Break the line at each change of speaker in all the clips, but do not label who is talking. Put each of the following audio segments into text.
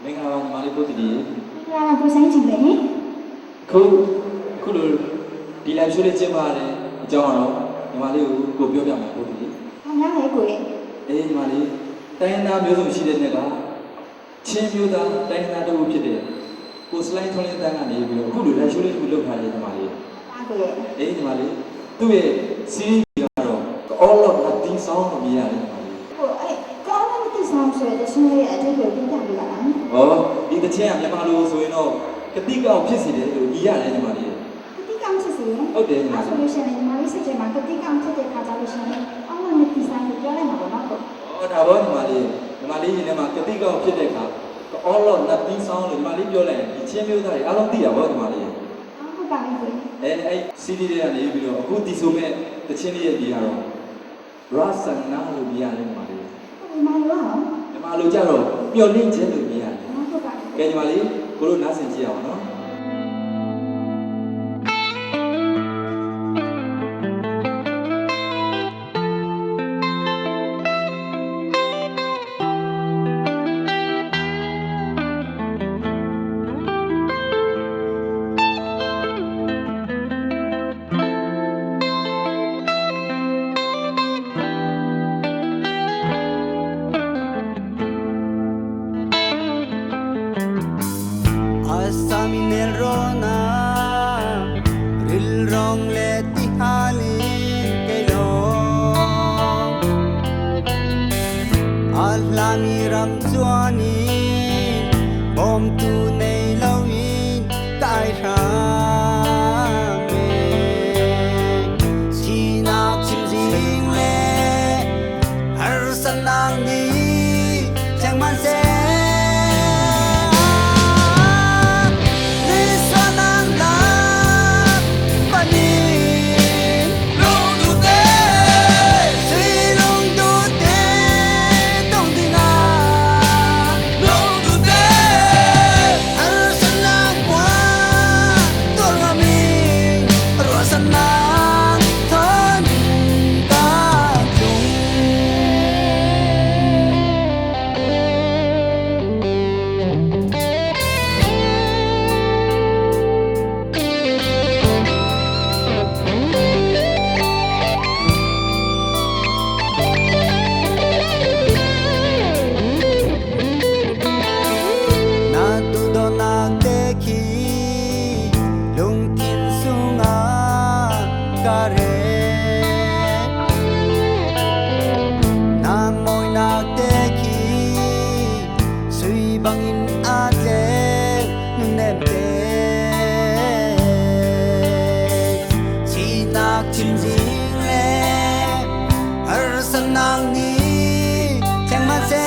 မင်္ဂလာပါညီမလေးပို့တည်ကြီး
မင်္ဂလာပါကိုဆိုင်ချင်ပဲ
ခုလိုဒီ live show လေးကျင်းပရတဲ့အကြောင်းကတော့ညီမလေးကိုပြောပြမှာပို့တည်ကြီး
ဟာများလေကိုရဲ့
ညီမလေးတိုင်းသားမျိုးစုံရှိတဲ့နေ့ကချင်းမျိုးသားတိုင်းသားတို့ဖြစ်တဲ့ကိုစလိုင်းထွန်းလင်းတန်းကနေပြီးတော့အခုလို live show လေးကိုလုပ်ထားတယ်ညီမလေး
ဟာကိုရဲ့
ညီမလေးသူ့ရဲ့ series ကတော့ all of nothing song ကိုမြင်ရတယ်ညီမလေး
ကိုကောင်းတဲ့ song ဆိုတဲ့ရှင်ရဲ့အတိတ်ကိုပြပြပေးပါလား
ဒီတခြင်းကမြန်မာလိုဆိုရင်တော့ကတိကောက်ဖြစ်စီတယ်လို့ညီရတယ်ညီမလေး
ကတိကောက်ဖြစ်စီ
ဟုတ်တယ်ညီမလေး
ဆိုလို့ရှိရင်ညီမလေးစစ်ချက်မှာကတိကောက်ဖြစ်တဲ့ခါကြလို့ရှိရင်အောင်းမနဲ့ဒီဇိုင်းကိုပြောလိုက်မှာပေါ့နော်
ဒါပေါ့ညီမလေးရင်ထဲမှာကတိကောက်ဖြစ်တဲ့ခါ all of nothing song လို့ညီမလေးပြောလိုက်ရင်ဒီချင်းမျိုးသားတွေအားလုံးသိတာပေါ့ညီမလေး
ဟုတ်ပါပြီကို
CD တွေကနေပြီးတော့အခုဒီဆိုမဲ့တချင်းလေးရဲ့ဒီကတော့ Rasana လို့မြင်ရတယ်ညီမလေး
ညီမလို
ကြတော့ပျော်လင့်ခြင်းလို့မြင်ရတယ်
ဟုတ်ပါပြီ
ကဲညီမလေးကိုတို့နားဆင်ကြည့်အောင်နော်
Rona ril rong le ti hali ke lo alami ram chuani bom tu nei lo in tai ra me sina chim jing le har sanang ni chang man se bangin ate nunebte chinak chimjing le arsanang ni changma se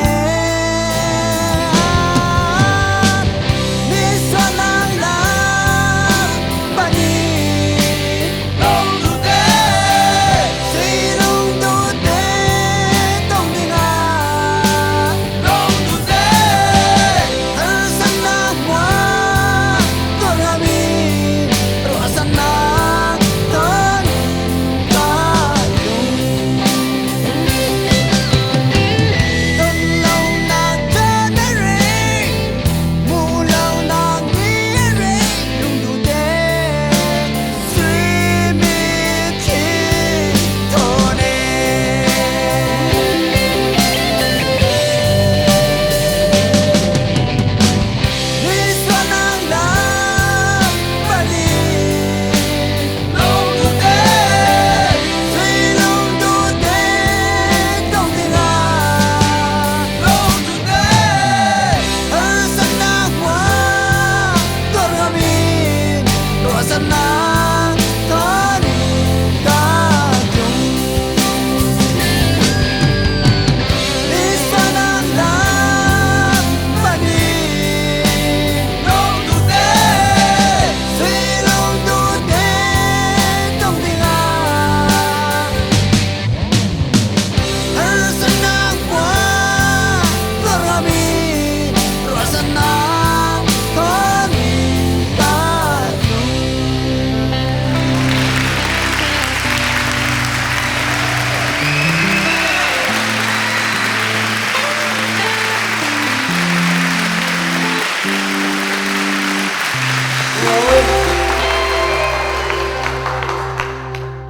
Sana